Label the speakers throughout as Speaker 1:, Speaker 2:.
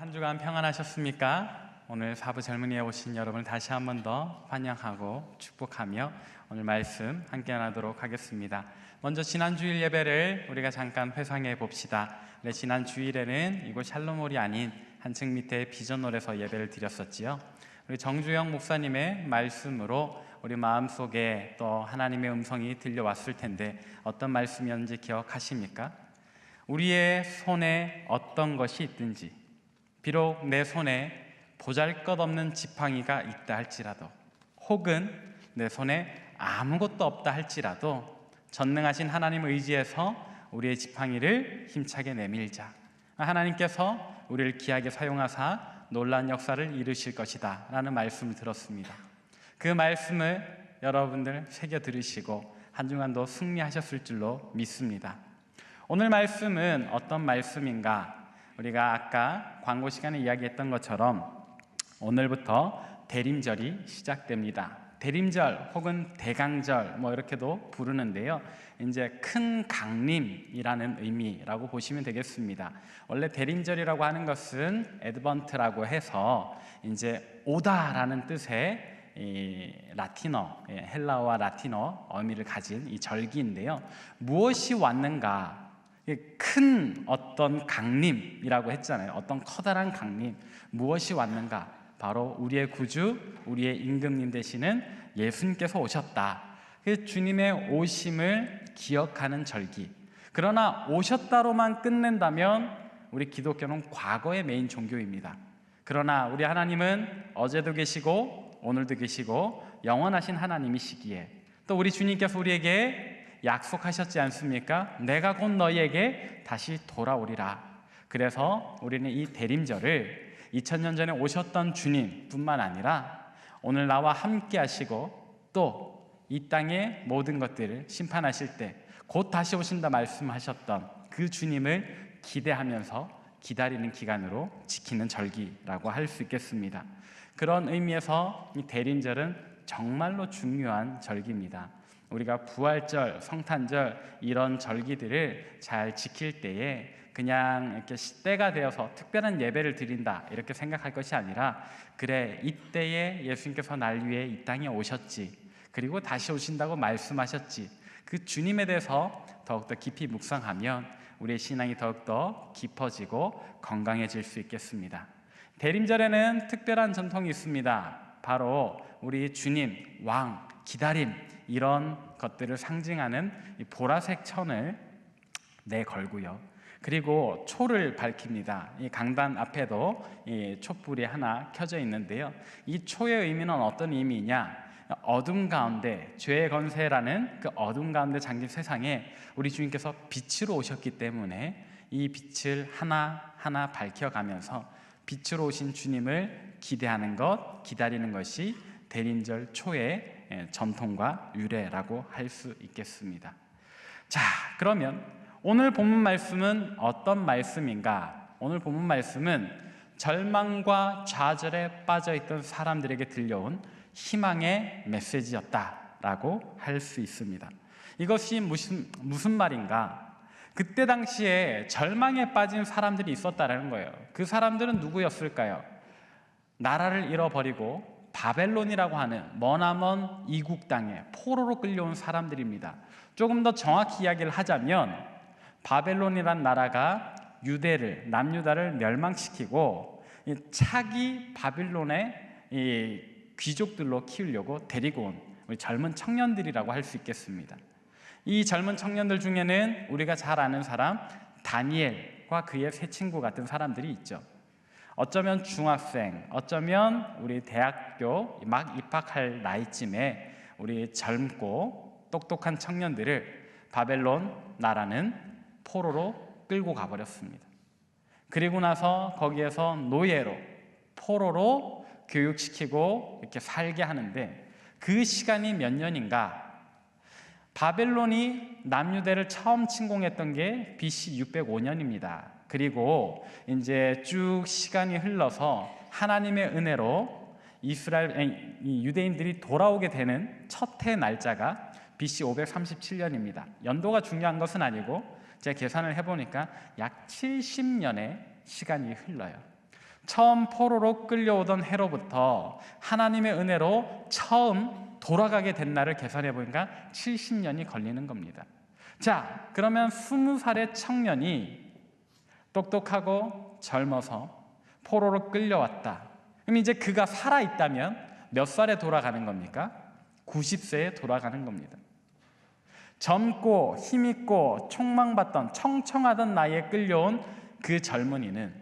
Speaker 1: 한 주간 평안하셨습니까? 오늘 사부 젊은이에 오신 여러분을 다시 한 번 더 환영하고 축복하며 오늘 말씀 함께 나누도록 하겠습니다. 먼저 지난 주일 예배를 우리가 잠깐 회상해 봅시다. 지난 주일에는 이곳 샬롬홀이 아닌 한층 밑에 비전홀에서 예배를 드렸었지요. 우리 정주영 목사님의 말씀으로 우리 마음속에 또 하나님의 음성이 들려왔을 텐데 어떤 말씀이었는지 기억하십니까? 우리의 손에 어떤 것이 있든지, 비록 내 손에 보잘것없는 지팡이가 있다 할지라도, 혹은 내 손에 아무것도 없다 할지라도 전능하신 하나님 의지해서 우리의 지팡이를 힘차게 내밀자. 하나님께서 우리를 귀하게 사용하사 놀라운 역사를 이루실 것이다 라는 말씀을 들었습니다. 그 말씀을 여러분들 새겨 들으시고 한 주간도 승리하셨을 줄로 믿습니다. 오늘 말씀은 어떤 말씀인가? 우리가 아까 광고 시간에 이야기했던 것처럼 오늘부터 대림절이 시작됩니다. 대림절 혹은 대강절 이렇게도 부르는데요. 이제 큰 강림이라는 의미라고 보시면 되겠습니다. 원래 대림절이라고 하는 것은 에드번트라고 해서 이제 오다라는 뜻의 이 라틴어, 헬라어와 라틴어 어미를 가진 이 절기인데요. 무엇이 왔는가? 큰 어떤 강림이라고 했잖아요. 어떤 커다란 강림, 무엇이 왔는가? 바로 우리의 구주, 우리의 임금님 되시는 예수님께서 오셨다. 주님의 오심을 기억하는 절기. 그러나 오셨다로만 끝낸다면 우리 기독교는 과거의 메인 종교입니다. 그러나 우리 하나님은 어제도 계시고 오늘도 계시고 영원하신 하나님이시기에 또 우리 주님께서 우리에게 약속하셨지 않습니까? 내가 곧 너희에게 다시 돌아오리라. 그래서 우리는 이 대림절을 2000년 전에 오셨던 주님뿐만 아니라 오늘 나와 함께 하시고 또 이 땅의 모든 것들을 심판하실 때 곧 다시 오신다 말씀하셨던 그 주님을 기대하면서 기다리는 기간으로 지키는 절기라고 할 수 있겠습니다. 그런 의미에서 이 대림절은 정말로 중요한 절기입니다. 우리가 부활절, 성탄절 이런 절기들을 잘 지킬 때에 그냥 이렇게 때가 되어서 특별한 예배를 드린다 이렇게 생각할 것이 아니라, 그래 이때에 예수님께서 날 위해 이 땅에 오셨지, 그리고 다시 오신다고 말씀하셨지, 그 주님에 대해서 더욱더 깊이 묵상하면 우리의 신앙이 더욱더 깊어지고 건강해질 수 있겠습니다. 대림절에는 특별한 전통이 있습니다. 바로 우리 주님, 왕, 기다림 이런 것들을 상징하는 이 보라색 천을 내걸고요. 그리고 초를 밝힙니다. 이 강단 앞에도 이 촛불이 하나 켜져 있는데요. 이 초의 의미는 어떤 의미냐? 어둠 가운데, 죄의 건세라는 그 어둠 가운데 잠긴 세상에 우리 주님께서 빛으로 오셨기 때문에 이 빛을 하나하나 밝혀가면서 빛으로 오신 주님을 기대하는 것, 기다리는 것이 대림절 초의 전통과 유래라고 할 수 있겠습니다. 자, 그러면 오늘 본문 말씀은 어떤 말씀인가? 오늘 본문 말씀은 절망과 좌절에 빠져있던 사람들에게 들려온 희망의 메시지였다라고 할 수 있습니다. 이것이 무슨 말인가? 그때 당시에 절망에 빠진 사람들이 있었다라는 거예요. 그 사람들은 누구였을까요? 나라를 잃어버리고 바벨론이라고 하는 머나먼 이국 땅에 포로로 끌려온 사람들입니다. 조금 더 정확히 이야기를 하자면 바벨론이란 나라가 남유다를 멸망시키고 차기 바빌론의 귀족들로 키우려고 데리고 온 우리 젊은 청년들이라고 할 수 있겠습니다. 이 젊은 청년들 중에는 우리가 잘 아는 사람 다니엘과 그의 세 친구 같은 사람들이 있죠. 어쩌면 중학생, 어쩌면 우리 대학교 막 입학할 나이쯤에 우리 젊고 똑똑한 청년들을 바벨론 나라는 포로로 끌고 가버렸습니다. 그리고 나서 거기에서 노예로, 포로로 교육시키고 이렇게 살게 하는데, 그 시간이 몇 년인가? 바벨론이 남유대를 처음 침공했던 게 BC 605년입니다. 그리고 이제 쭉 시간이 흘러서 하나님의 은혜로 유대인들이 돌아오게 되는 첫 해 날짜가 BC 537년입니다. 연도가 중요한 것은 아니고 제가 계산을 해보니까 약 70년의 시간이 흘러요. 처음 포로로 끌려오던 해로부터 하나님의 은혜로 처음 돌아가게 된 날을 계산해 보니까 70년이 걸리는 겁니다. 자, 그러면 20살의 청년이 똑똑하고 젊어서 포로로 끌려왔다. 그럼 이제 그가 살아있다면 몇 살에 돌아가는 겁니까? 90세에 돌아가는 겁니다. 젊고 힘있고 촉망받던 청청하던 나이에 끌려온 그 젊은이는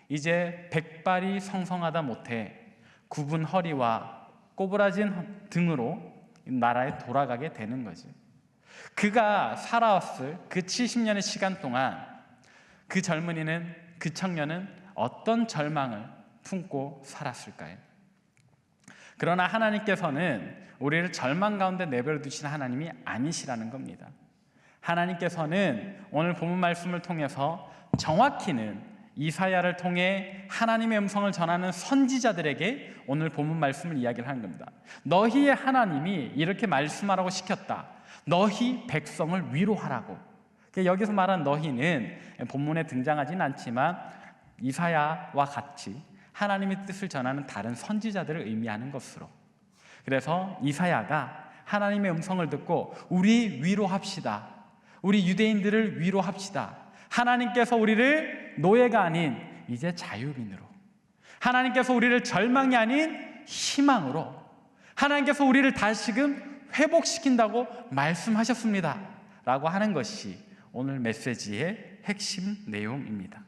Speaker 1: 이제 백발이 성성하다 못해 굽은 허리와 꼬부라진 등으로 나라에 돌아가게 되는 거지. 그가 살아왔을 그 70년의 시간 동안 그 젊은이는, 그 청년은 어떤 절망을 품고 살았을까요? 그러나 하나님께서는 우리를 절망 가운데 내버려 두신 하나님이 아니시라는 겁니다. 하나님께서는 오늘 본문 말씀을 통해서 정확히는 이사야를 통해 하나님의 음성을 전하는 선지자들에게 오늘 본문 말씀을 이야기를 하는 겁니다. 너희의 하나님이 이렇게 말씀하라고 시켰다. 너희 백성을 위로하라고. 여기서 말한 너희는 본문에 등장하지는 않지만 이사야와 같이 하나님의 뜻을 전하는 다른 선지자들을 의미하는 것으로, 그래서 이사야가 하나님의 음성을 듣고 우리 위로합시다. 우리 유대인들을 위로합시다. 하나님께서 우리를 노예가 아닌 이제 자유민으로, 하나님께서 우리를 절망이 아닌 희망으로, 하나님께서 우리를 다시금 회복시킨다고 말씀하셨습니다 라고 하는 것이 오늘 메시지의 핵심 내용입니다.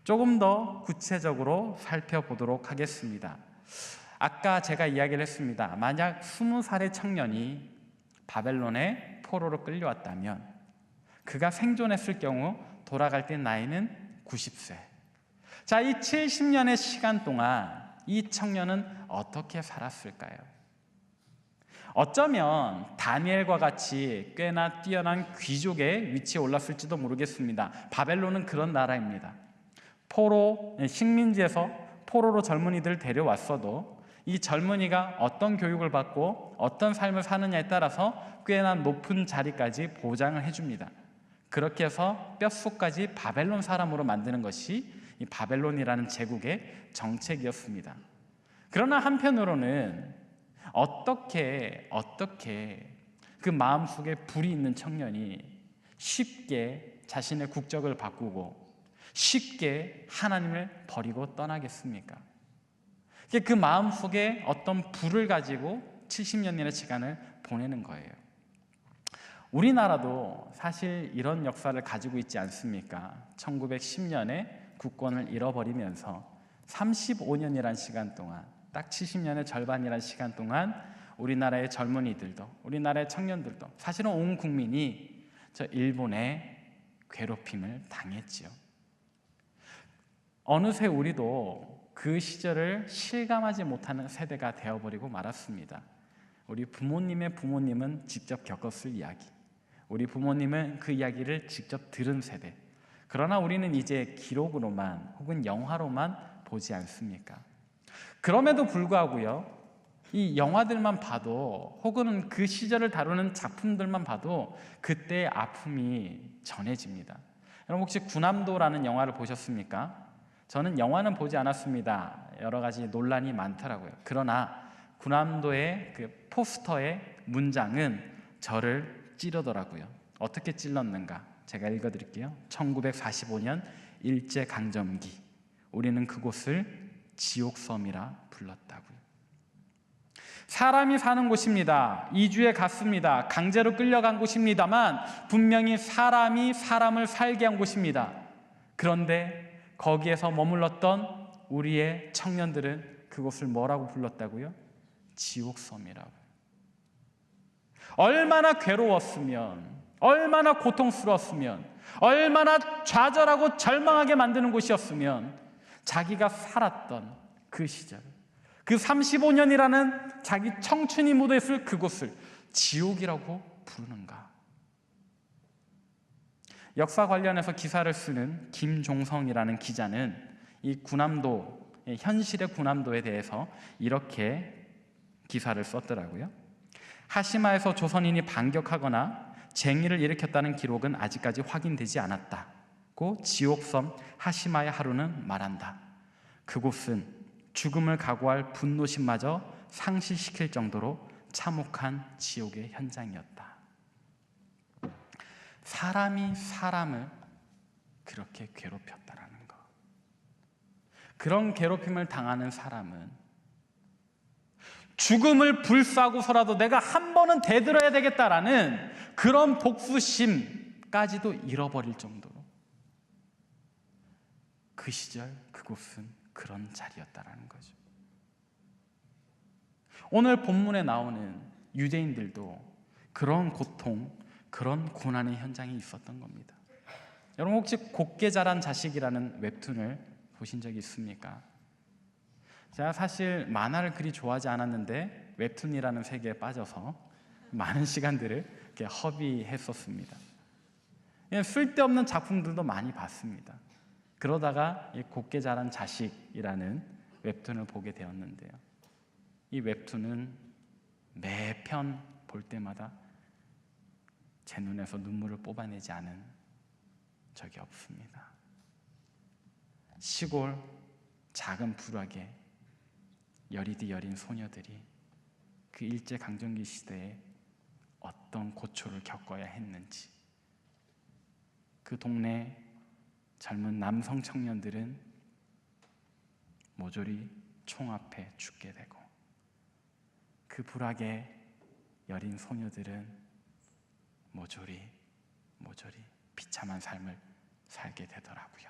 Speaker 1: 조금 더 구체적으로 살펴보도록 하겠습니다. 아까 제가 이야기를 했습니다. 만약 20살의 청년이 바벨론에 포로로 끌려왔다면 그가 생존했을 경우 돌아갈 때 나이는 90세. 자, 이 70년의 시간 동안 이 청년은 어떻게 살았을까요? 어쩌면 다니엘과 같이 꽤나 뛰어난 귀족의 위치에 올랐을지도 모르겠습니다. 바벨론은 그런 나라입니다. 포로, 식민지에서 포로로 젊은이들을 데려왔어도 이 젊은이가 어떤 교육을 받고 어떤 삶을 사느냐에 따라서 꽤나 높은 자리까지 보장을 해줍니다. 그렇게 해서 뼛속까지 바벨론 사람으로 만드는 것이 이 바벨론이라는 제국의 정책이었습니다. 그러나 한편으로는 어떻게 그 마음속에 불이 있는 청년이 쉽게 자신의 국적을 바꾸고 쉽게 하나님을 버리고 떠나겠습니까? 그 마음속에 어떤 불을 가지고 70년이라는 시간을 보내는 거예요. 우리나라도 사실 이런 역사를 가지고 있지 않습니까? 1910년에 국권을 잃어버리면서 35년이라는 시간 동안, 딱 70년의 절반이라는 시간 동안 우리나라의 젊은이들도, 우리나라의 청년들도, 사실은 온 국민이 저 일본의 괴롭힘을 당했지요. 어느새 우리도 그 시절을 실감하지 못하는 세대가 되어버리고 말았습니다. 우리 부모님의 부모님은 직접 겪었을 이야기, 우리 부모님은 그 이야기를 직접 들은 세대. 그러나 우리는 이제 기록으로만 혹은 영화로만 보지 않습니까? 그럼에도 불구하고요, 이 영화들만 봐도 혹은 그 시절을 다루는 작품들만 봐도 그때의 아픔이 전해집니다. 여러분 혹시 군함도라는 영화를 보셨습니까? 저는 영화는 보지 않았습니다. 여러 가지 논란이 많더라고요. 그러나 군함도의 그 포스터의 문장은 저를 찌르더라고요. 어떻게 찔렀는가? 제가 읽어드릴게요. 1945년 일제강점기, 우리는 그곳을 지옥섬이라 불렀다고요. 사람이 사는 곳입니다. 이주해 갔습니다. 강제로 끌려간 곳입니다만 분명히 사람이 사람을 살게 한 곳입니다. 그런데 거기에서 머물렀던 우리의 청년들은 그곳을 뭐라고 불렀다고요? 지옥섬이라고. 얼마나 괴로웠으면, 얼마나 고통스러웠으면, 얼마나 좌절하고 절망하게 만드는 곳이었으면 자기가 살았던 그 시절, 그 35년이라는 자기 청춘이 묻어있을 그곳을 지옥이라고 부르는가? 역사 관련해서 기사를 쓰는 김종성이라는 기자는 이 군함도, 현실의 군함도에 대해서 이렇게 기사를 썼더라고요. 하시마에서 조선인이 반격하거나 쟁의를 일으켰다는 기록은 아직까지 확인되지 않았다고 지옥섬 하시마의 하루는 말한다. 그곳은 죽음을 각오할 분노심마저 상실시킬 정도로 참혹한 지옥의 현장이었다. 사람이 사람을 그렇게 괴롭혔다라는 것. 그런 괴롭힘을 당하는 사람은 죽음을 불사고서라도 내가 한 번은 대들어야 되겠다라는 그런 복수심까지도 잃어버릴 정도로 그 시절 그곳은 그런 자리였다라는 거죠. 오늘 본문에 나오는 유대인들도 그런 고통, 그런 고난의 현장이 있었던 겁니다. 여러분 혹시 곱게 자란 자식이라는 웹툰을 보신 적이 있습니까? 제가 사실 만화를 그리 좋아하지 않았는데 웹툰이라는 세계에 빠져서 많은 시간들을 이렇게 허비했었습니다. 쓸데없는 작품들도 많이 봤습니다. 그러다가 이 곱게 자란 자식이라는 웹툰을 보게 되었는데요. 이 웹툰은 매편 볼 때마다 제 눈에서 눈물을 뽑아내지 않은 적이 없습니다. 시골 작은 부락에 여리디 여린 소녀들이 그 일제강점기 시대에 어떤 고초를 겪어야 했는지, 그 동네 젊은 남성 청년들은 모조리 총 앞에 죽게 되고, 그 불악에 여린 소녀들은 모조리 비참한 삶을 살게 되더라고요.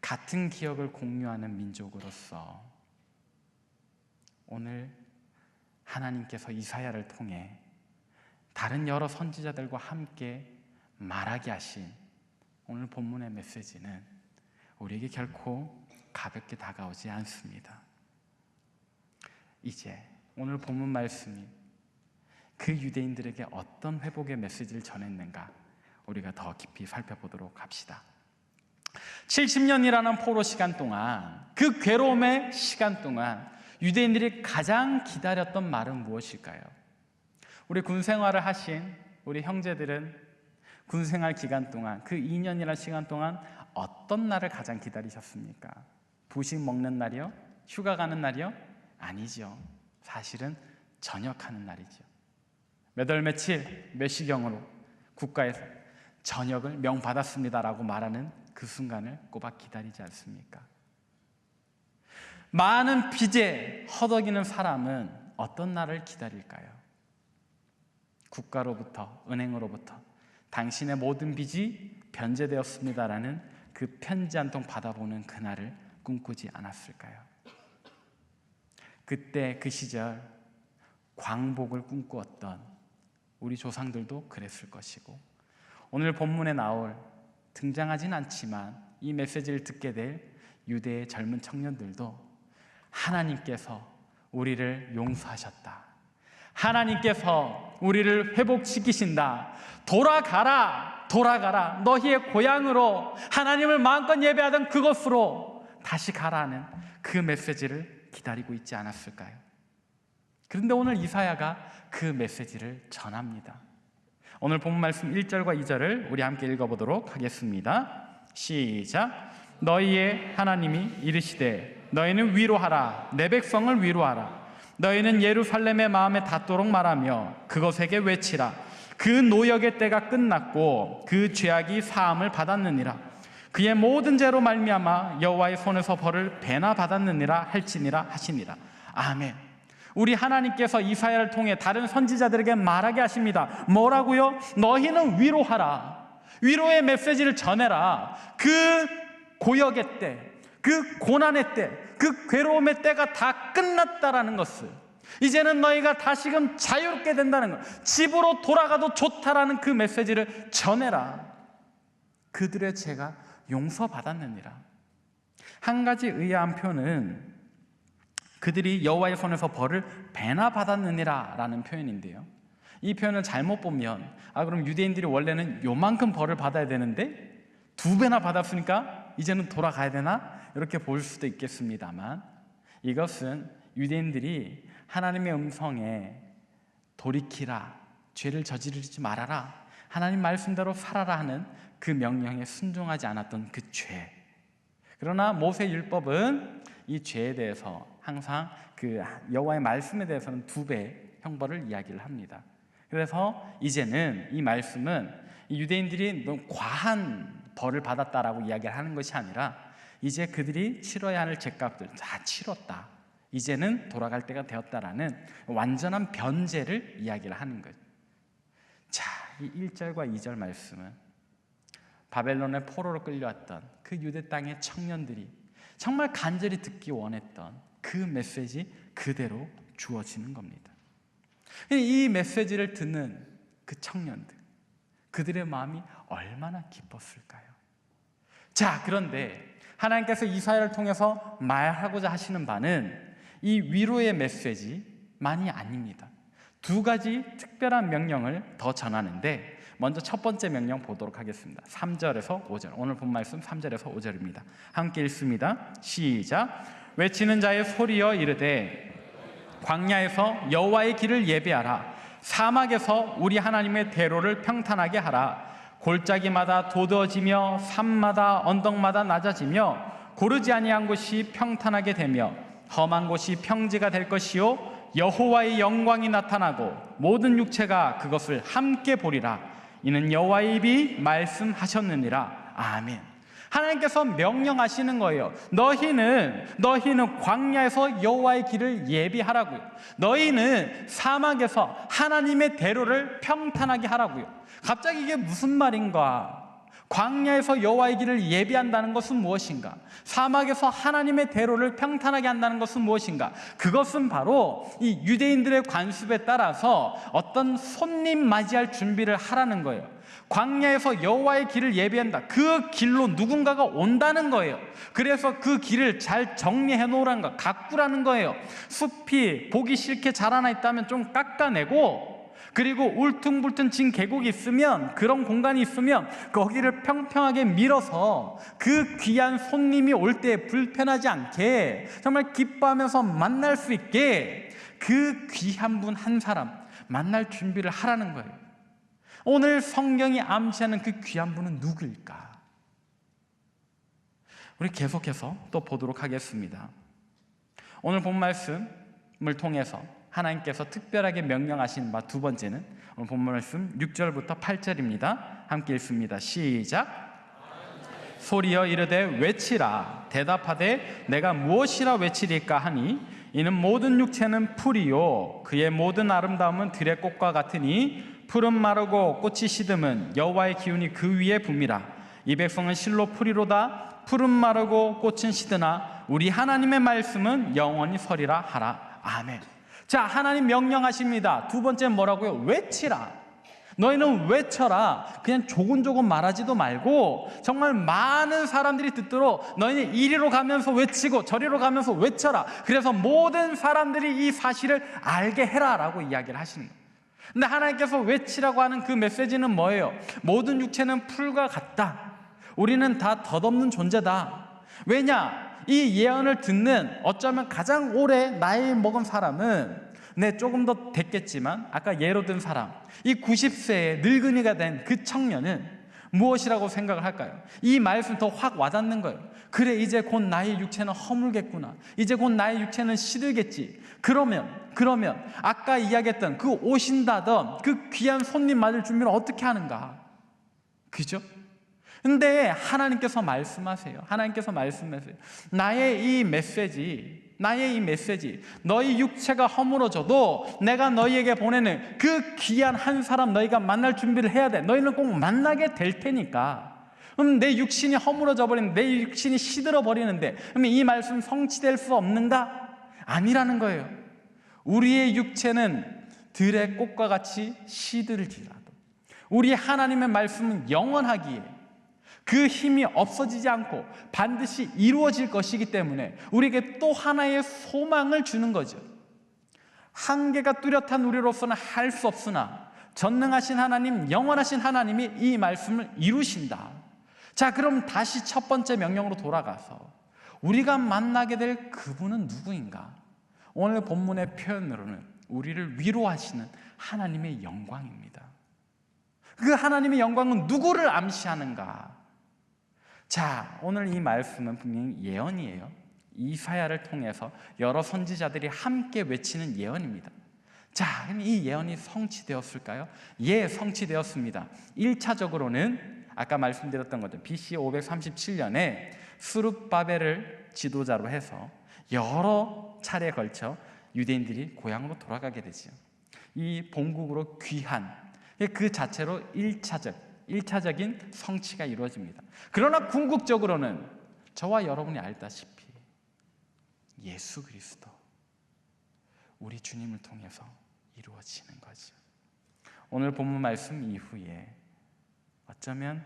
Speaker 1: 같은 기억을 공유하는 민족으로서 오늘 하나님께서 이사야를 통해 다른 여러 선지자들과 함께 말하게 하신 오늘 본문의 메시지는 우리에게 결코 가볍게 다가오지 않습니다. 이제 오늘 본문 말씀이 그 유대인들에게 어떤 회복의 메시지를 전했는가 우리가 더 깊이 살펴보도록 합시다. 70년이라는 포로 시간 동안, 그 괴로움의 시간 동안 유대인들이 가장 기다렸던 말은 무엇일까요? 우리 군 생활을 하신 우리 형제들은 군 생활 기간 동안, 그 2년이라는 시간 동안 어떤 날을 가장 기다리셨습니까? 부식 먹는 날이요? 휴가 가는 날이요? 아니죠. 사실은 전역하는 날이죠. 몇 월 며칠 몇 시경으로 국가에서 전역을 명받았습니다라고 말하는 그 순간을 꼬박 기다리지 않습니까? 많은 빚에 허덕이는 사람은 어떤 날을 기다릴까요? 국가로부터, 은행으로부터 당신의 모든 빚이 변제되었습니다라는 그 편지 한 통 받아보는 그날을 꿈꾸지 않았을까요? 그때 그 시절 광복을 꿈꾸었던 우리 조상들도 그랬을 것이고, 오늘 본문에 나올 등장하진 않지만 이 메시지를 듣게 될 유대의 젊은 청년들도 하나님께서 우리를 용서하셨다, 하나님께서 우리를 회복시키신다, 돌아가라, 너희의 고향으로, 하나님을 마음껏 예배하던 그곳으로 다시 가라는 그 메시지를 기다리고 있지 않았을까요? 그런데 오늘 이사야가 그 메시지를 전합니다. 오늘 본문 말씀 1절과 2절을 우리 함께 읽어보도록 하겠습니다. 시작. 너희의 하나님이 이르시되 너희는 위로하라, 내 백성을 위로하라. 너희는 예루살렘의 마음에 닿도록 말하며 그것에게 외치라. 그 노역의 때가 끝났고 그 죄악이 사함을 받았느니라. 그의 모든 죄로 말미암아 여호와의 손에서 벌을 배나 받았느니라 할지니라 하시니라. 아멘. 우리 하나님께서 이사야를 통해 다른 선지자들에게 말하게 하십니다. 뭐라고요? 너희는 위로하라. 위로의 메시지를 전해라. 그 고역의 때, 그 고난의 때, 그 괴로움의 때가 다 끝났다라는 것을, 이제는 너희가 다시금 자유롭게 된다는 것, 집으로 돌아가도 좋다라는 그 메시지를 전해라. 그들의 죄가 용서받았느니라. 한 가지 의아한 표현은 그들이 여호와의 손에서 벌을 배나 받았느니라 라는 표현인데요, 이 표현을 잘못 보면 그럼 유대인들이 원래는 요만큼 벌을 받아야 되는데 2배나 받았으니까 이제는 돌아가야 되나? 이렇게 볼 수도 있겠습니다만, 이것은 유대인들이 하나님의 음성에 돌이키라, 죄를 저지르지 말아라, 하나님 말씀대로 살아라 하는 그 명령에 순종하지 않았던 그 죄, 그러나 모세 율법은 이 죄에 대해서 항상 그 여호와의 말씀에 대해서는 2배 형벌을 이야기를 합니다. 그래서 이제는 이 말씀은 유대인들이 너무 과한 벌을 받았다라고 이야기를 하는 것이 아니라 이제 그들이 치러야 할 죄값들 다 치렀다, 이제는 돌아갈 때가 되었다라는 완전한 변제를 이야기를 하는 거죠. 자, 이 1절과 2절 말씀은 바벨론의 포로로 끌려왔던 그 유대 땅의 청년들이 정말 간절히 듣기 원했던 그 메시지 그대로 주어지는 겁니다. 이 메시지를 듣는 그 청년들, 그들의 마음이 얼마나 기뻤을까요? 자, 그런데 하나님께서 이사야를 통해서 말하고자 하시는 바는 이 위로의 메시지만이 아닙니다. 2가지 특별한 명령을 더 전하는데, 먼저 첫 번째 명령 보도록 하겠습니다. 3절에서 5절, 오늘 본 말씀 3절에서 5절입니다. 함께 읽습니다. 시작. 외치는 자의 소리여 이르되 광야에서 여호와의 길을 예비하라. 사막에서 우리 하나님의 대로를 평탄하게 하라. 골짜기마다 도드어지며 산마다 언덕마다 낮아지며 고르지 아니한 곳이 평탄하게 되며 험한 곳이 평지가 될 것이요 여호와의 영광이 나타나고 모든 육체가 그것을 함께 보리라. 이는 여호와의 입이 말씀하셨느니라. 아멘. 하나님께서 명령하시는 거예요. 너희는 광야에서 여호와의 길을 예비하라고요. 너희는 사막에서 하나님의 대로를 평탄하게 하라고요. 갑자기 이게 무슨 말인가? 광야에서 여호와의 길을 예비한다는 것은 무엇인가? 사막에서 하나님의 대로를 평탄하게 한다는 것은 무엇인가? 그것은 바로 이 유대인들의 관습에 따라서 어떤 손님 맞이할 준비를 하라는 거예요. 광야에서 여호와의 길을 예비한다. 그 길로 누군가가 온다는 거예요. 그래서 그 길을 잘 정리해 놓으라는 거, 가꾸라는 거예요. 숲이 보기 싫게 자라나 있다면 좀 깎아내고, 그리고 울퉁불퉁 진 계곡이 있으면, 그런 공간이 있으면 거기를 평평하게 밀어서 그 귀한 손님이 올 때 불편하지 않게 정말 기뻐하면서 만날 수 있게 그 귀한 분 한 사람 만날 준비를 하라는 거예요. 오늘 성경이 암시하는 그 귀한 분은 누구일까? 우리 계속해서 또 보도록 하겠습니다. 오늘 본 말씀을 통해서 하나님께서 특별하게 명령하신 바 2번째는 오늘 본 말씀 6절부터 8절입니다. 함께 읽습니다. 시작. 소리여 이르되 외치라. 대답하되 내가 무엇이라 외치리까 하니 이는 모든 육체는 풀이요 그의 모든 아름다움은 들의 꽃과 같으니 풀은 마르고 꽃이 시듬은 여호와의 기운이 그 위에 붐이라. 이 백성은 실로 풀이로다. 풀은 마르고 꽃은 시드나 우리 하나님의 말씀은 영원히 서리라 하라. 아멘. 자, 하나님 명령하십니다. 2번째는 뭐라고요? 외치라. 너희는 외쳐라. 그냥 조곤조곤 말하지도 말고 정말 많은 사람들이 듣도록 너희는 이리로 가면서 외치고 저리로 가면서 외쳐라. 그래서 모든 사람들이 이 사실을 알게 해라 라고 이야기를 하시는 거예요. 근데 하나님께서 외치라고 하는 그 메시지는 뭐예요? 모든 육체는 풀과 같다. 우리는 다 덧없는 존재다. 왜냐? 이 예언을 듣는 어쩌면 가장 오래 나이 먹은 사람은 조금 더 됐겠지만 아까 예로 든 사람, 이 90세의 늙은이가 된 그 청년은 무엇이라고 생각을 할까요? 이 말씀 더 확 와닿는 거예요. 그래, 이제 곧 나의 육체는 허물겠구나. 이제 곧 나의 육체는 시들겠지. 그러면 아까 이야기했던 그 오신다던 그 귀한 손님 맞을 준비를 어떻게 하는가? 그죠? 근데 하나님께서 말씀하세요. 나의 이 메시지, 너희 육체가 허물어져도 내가 너희에게 보내는 그 귀한 한 사람 너희가 만날 준비를 해야 돼. 너희는 꼭 만나게 될 테니까. 그럼 내 육신이 허물어져 버리는데, 내 육신이 시들어 버리는데, 그럼 이 말씀 성취될 수 없는가? 아니라는 거예요. 우리의 육체는 들의 꽃과 같이 시들지라도 우리 하나님의 말씀은 영원하기에 그 힘이 없어지지 않고 반드시 이루어질 것이기 때문에 우리에게 또 하나의 소망을 주는 거죠. 한계가 뚜렷한 우리로서는 할 수 없으나 전능하신 하나님, 영원하신 하나님이 이 말씀을 이루신다. 자, 그럼 다시 첫 번째 명령으로 돌아가서 우리가 만나게 될 그분은 누구인가? 오늘 본문의 표현으로는 우리를 위로하시는 하나님의 영광입니다. 그 하나님의 영광은 누구를 암시하는가? 자, 오늘 이 말씀은 분명히 예언이에요. 이사야를 통해서 여러 선지자들이 함께 외치는 예언입니다. 자, 그럼 이 예언이 성취되었을까요? 예, 성취되었습니다. 1차적으로는 아까 말씀드렸던 거죠. BC 537년에 스룹바벨을 지도자로 해서 여러 차례에 걸쳐 유대인들이 고향으로 돌아가게 되죠. 이 본국으로 귀한, 그 자체로 1차적인 성취가 이루어집니다. 그러나 궁극적으로는 저와 여러분이 알다시피 예수 그리스도, 우리 주님을 통해서 이루어지는 거죠. 오늘 본문 말씀 이후에 어쩌면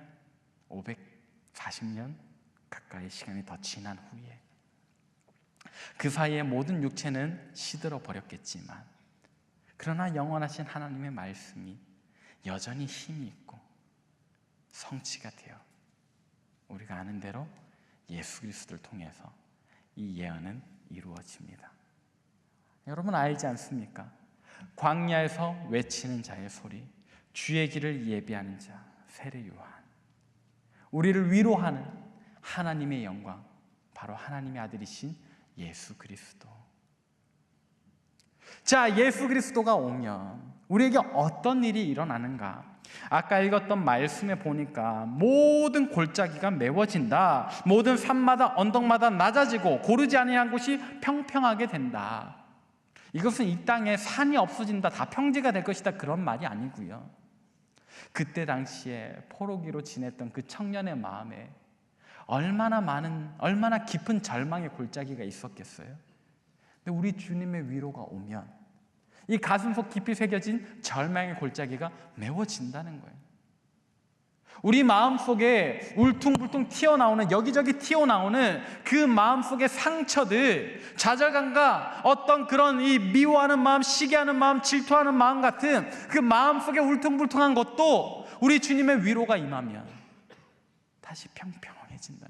Speaker 1: 540년 가까이 시간이 더 지난 후에 그 사이에 모든 육체는 시들어 버렸겠지만, 그러나 영원하신 하나님의 말씀이 여전히 힘이 있고 성취가 되어 우리가 아는 대로 예수 그리스도를 통해서 이 예언은 이루어집니다. 여러분 알지 않습니까? 광야에서 외치는 자의 소리, 주의 길을 예비하는 자 세례 요한, 우리를 위로하는 하나님의 영광, 바로 하나님의 아들이신 예수 그리스도. 자, 예수 그리스도가 오면 우리에게 어떤 일이 일어나는가? 아까 읽었던 말씀에 보니까 모든 골짜기가 메워진다. 모든 산마다 언덕마다 낮아지고 고르지 아니한 곳이 평평하게 된다. 이것은 이 땅에 산이 없어진다, 다 평지가 될 것이다, 그런 말이 아니고요. 그때 당시에 포로기로 지냈던 그 청년의 마음에 얼마나 깊은 절망의 골짜기가 있었겠어요. 근데 우리 주님의 위로가 오면 이 가슴속 깊이 새겨진 절망의 골짜기가 메워진다는 거예요. 우리 마음속에 울퉁불퉁 튀어나오는, 여기저기 튀어나오는 그 마음속의 상처들, 좌절감과 어떤 그런 이 미워하는 마음, 시기하는 마음, 질투하는 마음 같은 그 마음속에 울퉁불퉁한 것도 우리 주님의 위로가 임하면 다시 평평해진다.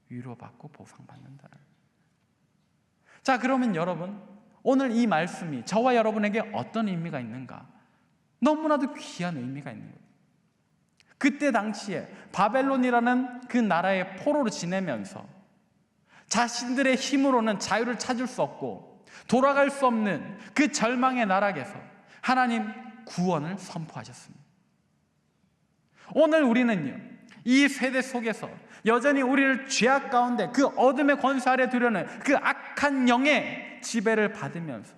Speaker 1: 위로받고 보상받는다. 자, 그러면 여러분, 오늘 이 말씀이 저와 여러분에게 어떤 의미가 있는가? 너무나도 귀한 의미가 있는 거예요. 그때 당시에 바벨론이라는 그 나라의 포로로 지내면서 자신들의 힘으로는 자유를 찾을 수 없고 돌아갈 수 없는 그 절망의 나락에서 하나님 구원을 선포하셨습니다. 오늘 우리는요, 이 세대 속에서 여전히 우리를 죄악 가운데 그 어둠의 권세 아래 두려는 그 악한 영의 지배를 받으면서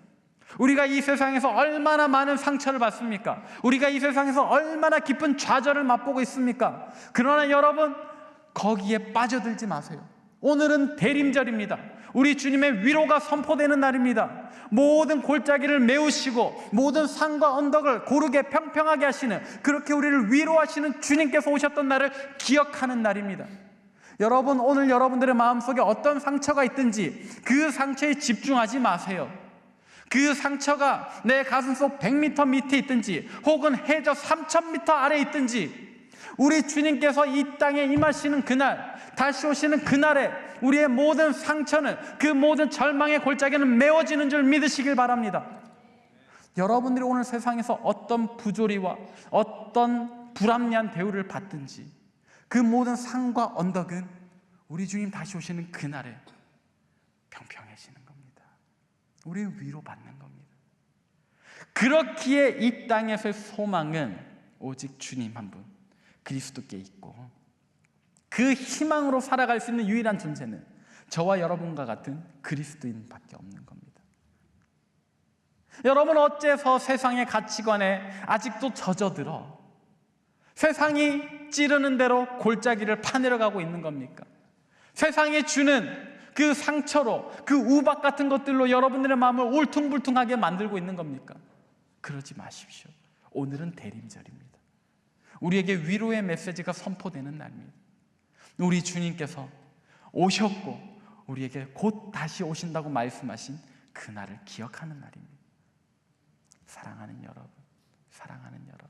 Speaker 1: 우리가 이 세상에서 얼마나 많은 상처를 받습니까? 우리가 이 세상에서 얼마나 깊은 좌절을 맛보고 있습니까? 그러나 여러분, 거기에 빠져들지 마세요. 오늘은 대림절입니다. 우리 주님의 위로가 선포되는 날입니다. 모든 골짜기를 메우시고 모든 산과 언덕을 고르게 평평하게 하시는, 그렇게 우리를 위로하시는 주님께서 오셨던 날을 기억하는 날입니다. 여러분, 오늘 여러분들의 마음속에 어떤 상처가 있든지 그 상처에 집중하지 마세요. 그 상처가 내 가슴속 100m 밑에 있든지 혹은 해저 3000m 아래에 있든지, 우리 주님께서 이 땅에 임하시는 그날, 다시 오시는 그날에 우리의 모든 상처는, 그 모든 절망의 골짜기는 메워지는 줄 믿으시길 바랍니다. 여러분들이 오늘 세상에서 어떤 부조리와 어떤 불합리한 대우를 받든지 그 모든 산과 언덕은 우리 주님 다시 오시는 그날에 평평해지는 겁니다. 우리 위로받는 겁니다. 그렇기에 이 땅에서의 소망은 오직 주님 한 분, 그리스도께 있고, 그 희망으로 살아갈 수 있는 유일한 존재는 저와 여러분과 같은 그리스도인밖에 없는 겁니다. 여러분, 어째서 세상의 가치관에 아직도 젖어들어 세상이 찌르는 대로 골짜기를 파내려가고 있는 겁니까? 세상이 주는 그 상처로, 그 우박 같은 것들로 여러분들의 마음을 울퉁불퉁하게 만들고 있는 겁니까? 그러지 마십시오. 오늘은 대림절입니다. 우리에게 위로의 메시지가 선포되는 날입니다. 우리 주님께서 오셨고 우리에게 곧 다시 오신다고 말씀하신 그날을 기억하는 날입니다. 사랑하는 여러분, 사랑하는 여러분,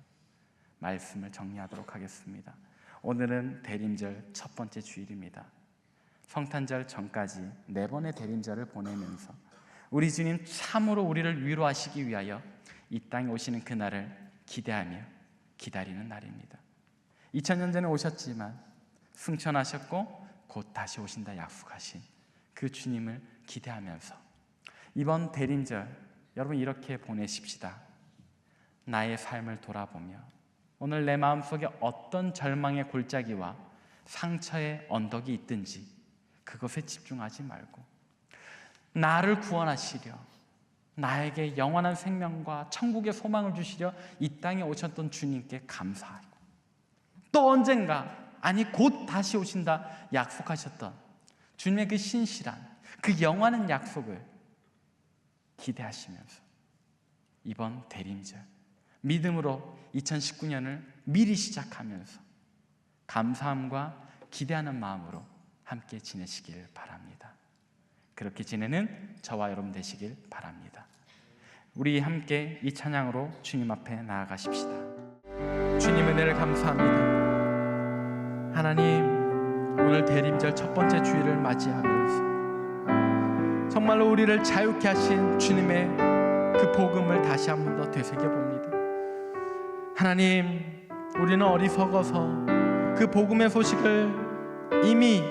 Speaker 1: 말씀을 정리하도록 하겠습니다. 오늘은 대림절 첫 번째 주일입니다. 성탄절 전까지 4번의 대림절을 보내면서 우리 주님 참으로 우리를 위로하시기 위하여 이 땅에 오시는 그날을 기대하며 기다리는 날입니다. 2000년 전에 오셨지만 승천하셨고 곧 다시 오신다 약속하신 그 주님을 기대하면서 이번 대림절 여러분 이렇게 보내십시다. 나의 삶을 돌아보며 오늘 내 마음속에 어떤 절망의 골짜기와 상처의 언덕이 있든지 그것에 집중하지 말고 나를 구원하시려, 나에게 영원한 생명과 천국의 소망을 주시려 이 땅에 오셨던 주님께 감사하고 또 언젠가, 아니 곧 다시 오신다 약속하셨던 주님의 그 신실한 그 영원한 약속을 기대하시면서 이번 대림절 믿음으로 2019년을 미리 시작하면서 감사함과 기대하는 마음으로 함께 지내시길 바랍니다. 그렇게 지내는 저와 여러분 되시길 바랍니다. 우리 함께 이 찬양으로 주님 앞에 나아가십시다. 주님 은혜를 감사합니다. 하나님, 오늘 대림절 첫 번째 주일을 맞이하면서 정말로 우리를 자유케 하신 주님의 그 복음을 다시 한 번 더 되새겨봅니다. 하나님, 우리는 어리석어서 그 복음의 소식을 이미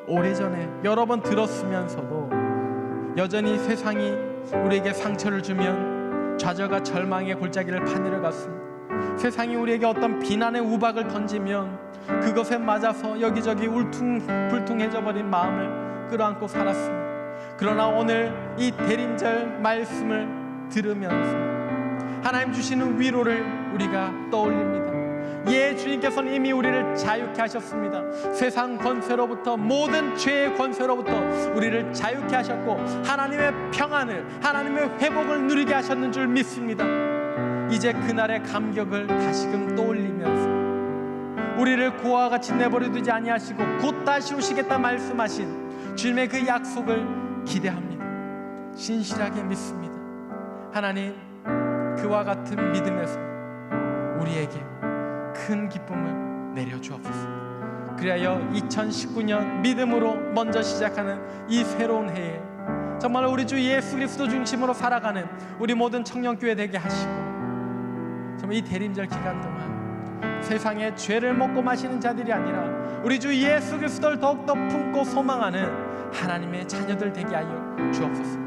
Speaker 1: 오래전에 여러 번 들었으면서도 여전히 세상이 우리에게 상처를 주면 좌절과 절망의 골짜기를 파내려갔습니다. 세상이 우리에게 어떤 비난의 우박을 던지면 그것에 맞아서 여기저기 울퉁불퉁해져 버린 마음을 끌어안고 살았습니다. 그러나 오늘 이 대림절 말씀을 들으면서 하나님 주시는 위로를 우리가 떠올립니다. 예, 주님께서는 이미 우리를 자유케 하셨습니다. 세상 권세로부터, 모든 죄의 권세로부터 우리를 자유케 하셨고 하나님의 평안을, 하나님의 회복을 누리게 하셨는 줄 믿습니다. 이제 그날의 감격을 다시금 떠올리면서 우리를 고아와 같이 내버려 두지 아니하시고 곧 다시 오시겠다 말씀하신 주님의 그 약속을 기대합니다. 신실하게 믿습니다. 하나님, 그와 같은 믿음에서 우리에게 큰 기쁨을 내려주옵소서. 그리하여 2019년 믿음으로 먼저 시작하는 이 새로운 해에 정말 우리 주 예수 그리스도 중심으로 살아가는 우리 모든 청년교회 되게 하시고, 정말 이 대림절 기간 동안 세상에 죄를 먹고 마시는 자들이 아니라 우리 주 예수 그리스도를 더욱더 품고 소망하는 하나님의 자녀들 되게 하여 주옵소서.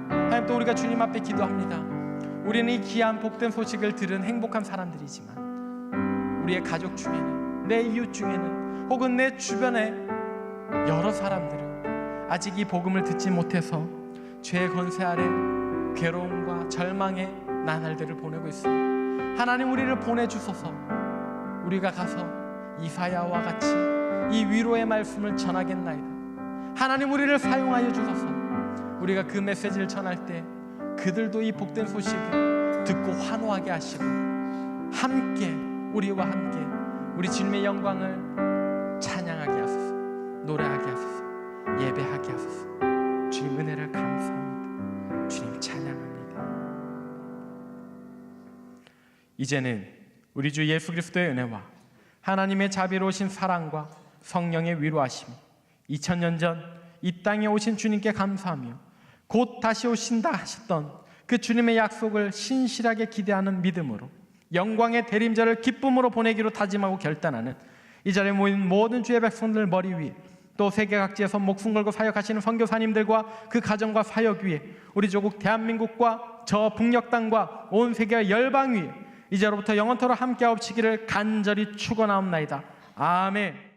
Speaker 1: 하나님, 또 우리가 주님 앞에 기도합니다. 우리는 이 귀한 복된 소식을 들은 행복한 사람들이지만 우리의 가족 중에는, 내 이웃 중에는, 혹은 내 주변의 여러 사람들은 아직 이 복음을 듣지 못해서 죄의 권세 아래 괴로움과 절망의 나날들을 보내고 있습니다. 하나님, 우리를 보내주소서. 우리가 가서 이사야와 같이 이 위로의 말씀을 전하겠나이다. 하나님, 우리를 사용하여 주소서. 우리가 그 메시지를 전할 때 그들도 이 복된 소식을 듣고 환호하게 하시고 함께, 우리와 함께 우리 주님의 영광을 찬양하게 하소서, 노래하게 하소서, 예배하게 하소서. 주님 은혜를 감사합니다. 주님 찬양합니다. 이제는 우리 주 예수 그리스도의 은혜와 하나님의 자비로우신 사랑과 성령의 위로하심이 2000년 전 이 땅에 오신 주님께 감사하며 곧 다시 오신다 하셨던 그 주님의 약속을 신실하게 기대하는 믿음으로 영광의 대림절을 기쁨으로 보내기로 다짐하고 결단하는 이 자리에 모인 모든 주의 백성들 머리 위에, 또 세계 각지에서 목숨 걸고 사역하시는 선교사님들과 그 가정과 사역 위에, 우리 조국 대한민국과 저 북녘 땅과 온 세계 열방 위에 이제로부터 영원토록 함께하옵시기를 간절히 축원하옵나이다. 아멘.